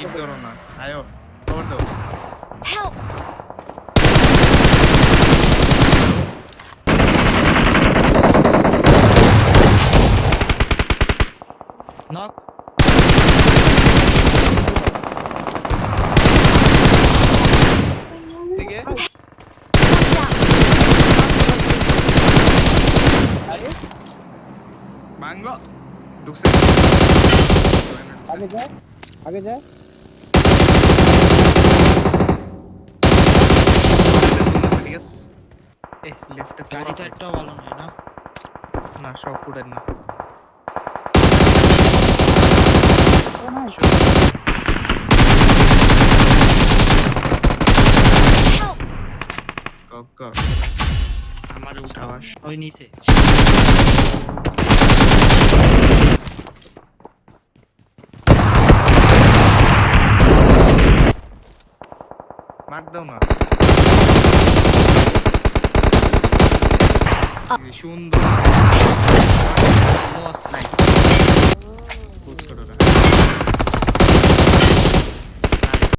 Miss করো না আয়ো কভার দাও Help! নক থেকে Watch out! আরে ভাঙ্গো ঢুকছে আগে যা আগে যা ঠিক আছে এ লেফটে গাড়িটা একটাও ভালো নয় না না সব ফুটের না Help! কক আমারে উঠাওয়াস ওই নিচে মার দাও না সুন্দর লস নাই